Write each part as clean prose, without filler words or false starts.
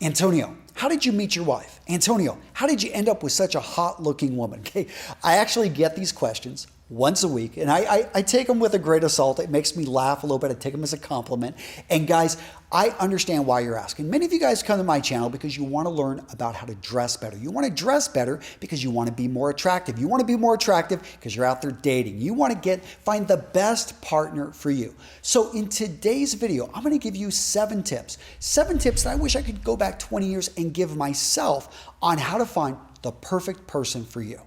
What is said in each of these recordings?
Antonio, how did you meet your wife? Antonio, how did you end up with such a hot-looking woman? Okay, I actually get these questions once a week, and I take them with a grain of salt. It makes me laugh a little bit. I take them as a compliment. And guys, I understand why you're asking. Many of you guys come to my channel because you want to learn about how to dress better. You want to dress better because you want to be more attractive. You want to be more attractive because you're out there dating. You want to find the best partner for you. So in today's video, I'm going to give you 7 tips. 7 tips that I wish I could go back 20 years and give myself on how to find the perfect person for you.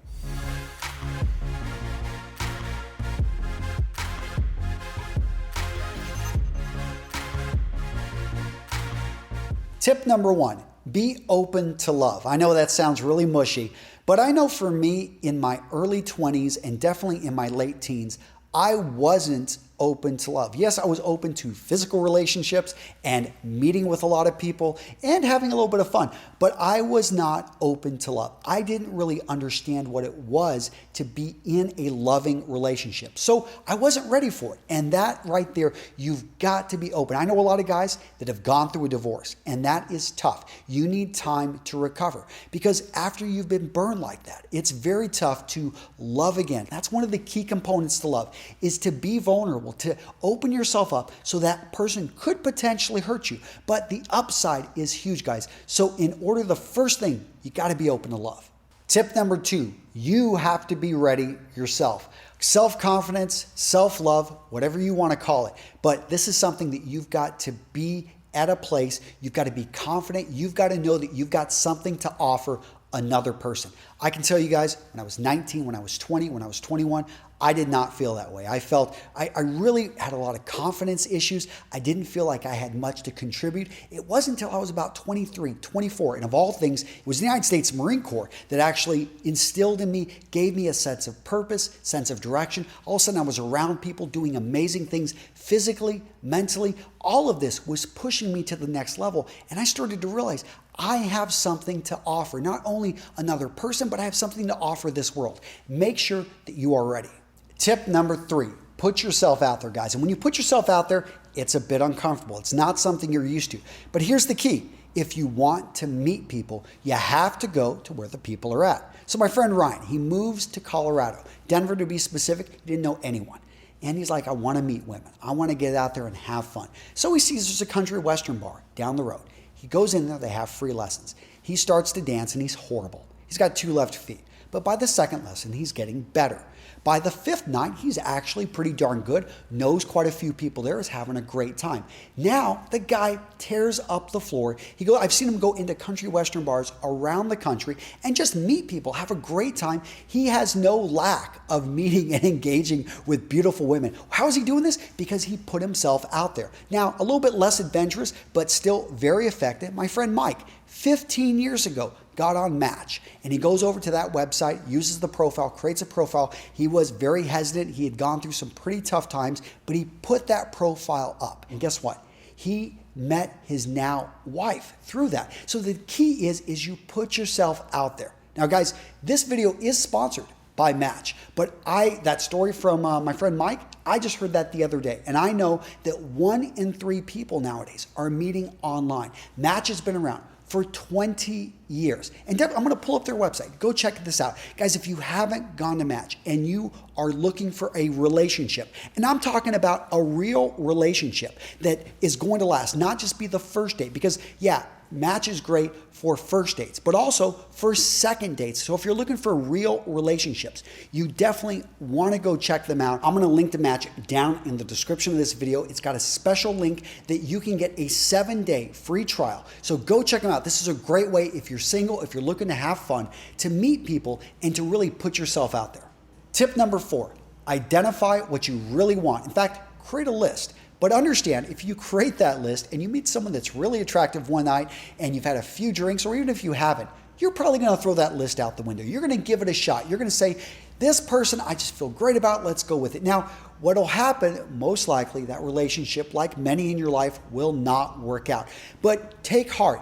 Tip number 1, be open to love. I know that sounds really mushy, but I know for me in my early 20s and definitely in my late teens, I wasn't open to love. Yes, I was open to physical relationships and meeting with a lot of people and having a little bit of fun, but I was not open to love. I didn't really understand what it was to be in a loving relationship. So I wasn't ready for it. And that right there, you've got to be open. I know a lot of guys that have gone through a divorce, and that is tough. You need time to recover because after you've been burned like that, it's very tough to love again. That's one of the key components to love, is to be vulnerable, to open yourself up so that person could potentially hurt you. But the upside is huge, guys. So in order, the first thing, you got to be open to love. Tip number 2, you have to be ready yourself. Self-confidence, self-love, whatever you want to call it. But this is something that you've got to be at a place. You've got to be confident. You've got to know that you've got something to offer another person. I can tell you guys, when I was 19, when I was 20, when I was 21, I did not feel that way. I felt I really had a lot of confidence issues. I didn't feel like I had much to contribute. It wasn't until I was about 23, 24, and of all things, it was the United States Marine Corps that actually instilled in me, gave me a sense of purpose, sense of direction. All of a sudden, I was around people doing amazing things physically, mentally. All of this was pushing me to the next level, and I started to realize I have something to offer, not only another person, but I have something to offer this world. Make sure that you are ready. Tip number 3, put yourself out there, guys. And when you put yourself out there, it's a bit uncomfortable. It's not something you're used to. But here's the key. If you want to meet people, you have to go to where the people are at. So my friend Ryan, he moves to Colorado, Denver to be specific. He didn't know anyone. And he's like, I want to meet women. I want to get out there and have fun. So he sees there's a country western bar down the road. He goes in there, they have free lessons. He starts to dance and he's horrible. He's got 2 left feet. But by the second lesson, he's getting better. By the 5th night, he's actually pretty darn good, knows quite a few people there, is having a great time. Now, the guy tears up the floor. I've seen him go into country western bars around the country and just meet people, have a great time. He has no lack of meeting and engaging with beautiful women. How is he doing this? Because he put himself out there. Now, a little bit less adventurous, but still very effective. My friend Mike, 15 years ago, got on Match, and he goes over to that website, uses the profile, creates a profile. He was very hesitant. He had gone through some pretty tough times, but he put that profile up. And guess what? He met his now wife through that. So the key is you put yourself out there. Now, guys, this video is sponsored by Match, but that story from my friend Mike, I just heard that the other day, and I know that 1 in 3 people nowadays are meeting online. Match has been around for 20 years. And I'm going to pull up their website. Go check this out. Guys, if you haven't gone to Match and you are looking for a relationship, and I'm talking about a real relationship that is going to last, not just be the first date, because yeah, Match is great for first dates, but also for second dates. So if you're looking for real relationships, you definitely want to go check them out. I'm going to link to Match down in the description of this video. It's got a special link that you can get a 7-day free trial. So go check them out. This is a great way, if you're single, if you're looking to have fun, to meet people and to really put yourself out there. Tip number 4, identify what you really want. In fact, create a list. But understand, if you create that list and you meet someone that's really attractive one night and you've had a few drinks, or even if you haven't, you're probably going to throw that list out the window. You're going to give it a shot. You're going to say, this person I just feel great about, let's go with it. Now, what will happen, most likely, that relationship, like many in your life, will not work out. But take heart.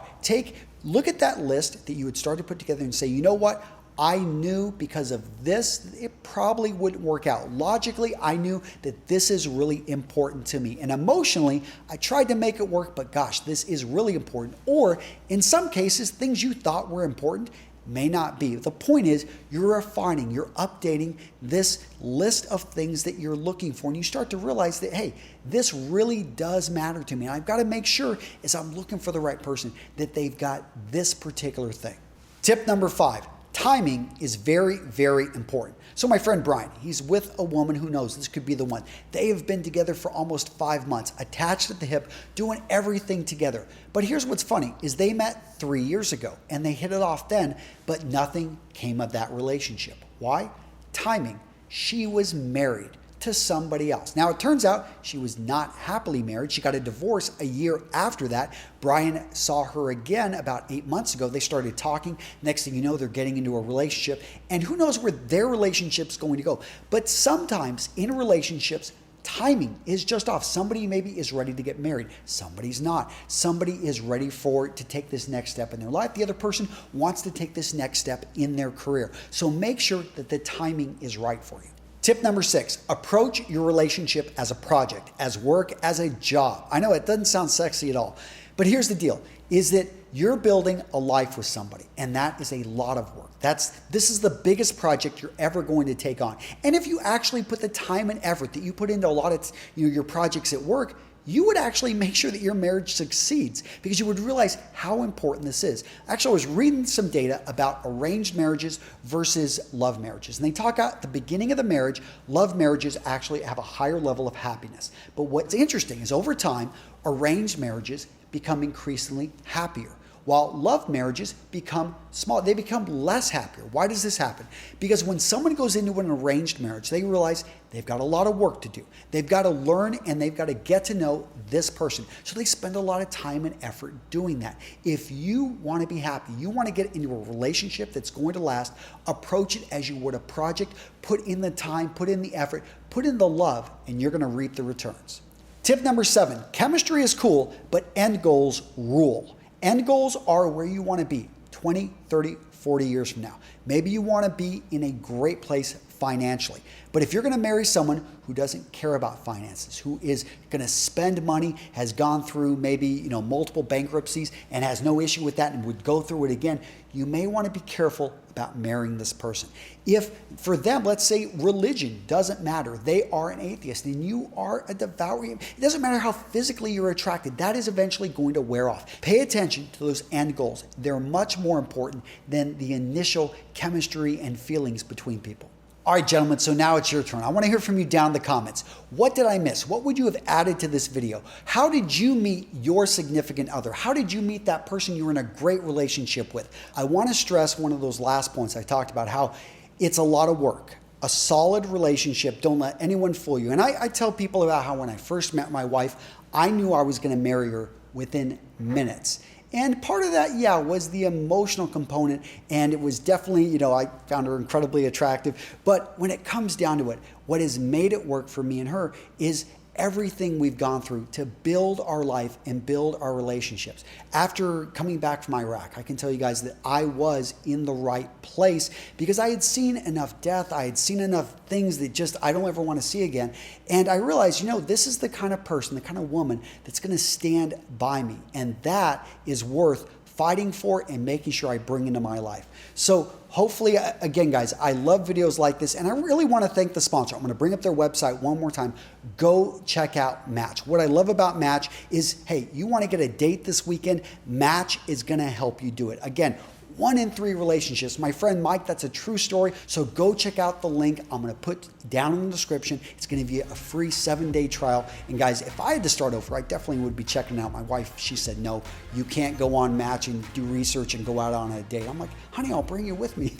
Look at that list that you had started to put together and say, you know what? I knew because of this, it probably wouldn't work out. Logically, I knew that this is really important to me. And emotionally, I tried to make it work, but gosh, this is really important. Or in some cases, things you thought were important may not be. The point is, you're refining, you're updating this list of things that you're looking for, and you start to realize that, hey, this really does matter to me. And I've got to make sure, as I'm looking for the right person, that they've got this particular thing. Tip number 5. Timing is very, very important. So my friend Brian, he's with a woman who knows this could be the one. They have been together for almost 5 months, attached at the hip, doing everything together. But here's what's funny, is they met 3 years ago and they hit it off then, but nothing came of that relationship. Why? Timing. She was married to somebody else. Now, it turns out she was not happily married. She got a divorce a year after that. Brian saw her again about 8 months ago. They started talking. Next thing you know, they're getting into a relationship. And who knows where their relationship's going to go. But sometimes in relationships, timing is just off. Somebody maybe is ready to get married. Somebody's not. Somebody is ready to take this next step in their life. The other person wants to take this next step in their career. So make sure that the timing is right for you. Tip number 6, approach your relationship as a project, as work, as a job. I know it doesn't sound sexy at all, but here's the deal, is that you're building a life with somebody, and that is a lot of work. This is the biggest project you're ever going to take on. And if you actually put the time and effort that you put into a lot of your projects at work, you would actually make sure that your marriage succeeds because you would realize how important this is. Actually, I was reading some data about arranged marriages versus love marriages. And they talk at the beginning of the marriage, love marriages actually have a higher level of happiness. But what's interesting is over time, arranged marriages become increasingly happier, while love marriages become small. They become less happier. Why does this happen? Because when someone goes into an arranged marriage, they realize they've got a lot of work to do. They've got to learn and they've got to get to know this person. So they spend a lot of time and effort doing that. If you want to be happy, you want to get into a relationship that's going to last, approach it as you would a project, put in the time, put in the effort, put in the love, and you're going to reap the returns. Tip number 7, chemistry is cool, but end goals rule. End goals are where you want to be 20, 30, 40 years from now. Maybe you want to be in a great place financially. But if you're going to marry someone who doesn't care about finances, who is going to spend money, has gone through maybe multiple bankruptcies and has no issue with that and would go through it again, you may want to be careful about marrying this person. If for them, let's say religion doesn't matter, they are an atheist and you are a devout, it doesn't matter how physically you're attracted, that is eventually going to wear off. Pay attention to those end goals. They're much more important than the initial chemistry and feelings between people. All right, gentlemen, so now it's your turn. I want to hear from you down in the comments. What did I miss? What would you have added to this video? How did you meet your significant other? How did you meet that person you were in a great relationship with? I want to stress one of those last points I talked about, how it's a lot of work. A solid relationship, don't let anyone fool you. And I tell people about how when I first met my wife, I knew I was going to marry her within minutes. And part of that, was the emotional component. And it was definitely, I found her incredibly attractive. But when it comes down to it, what has made it work for me and her is everything we've gone through to build our life and build our relationships. After coming back from Iraq, I can tell you guys that I was in the right place because I had seen enough death. I had seen enough things that I don't ever want to see again. And I realized, this is the kind of person, the kind of woman that's going to stand by me. And that is worth fighting for and making sure I bring into my life. So hopefully, again, guys, I love videos like this, and I really want to thank the sponsor. I'm going to bring up their website one more time. Go check out Match. What I love about Match is, hey, you want to get a date this weekend? Match is going to help you do it. Again, 1 in 3 relationships. My friend Mike, that's a true story. So go check out the link I'm going to put down in the description. It's going to give you a free 7-day trial. And guys, if I had to start over, I definitely would be checking out. My wife, she said, no, you can't go on Match and do research and go out on a date. I'm like, honey, I'll bring you with me.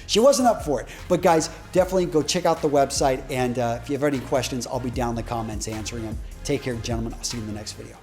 She wasn't up for it. But guys, definitely go check out the website. And if you have any questions, I'll be down in the comments answering them. Take care, gentlemen. I'll see you in the next video.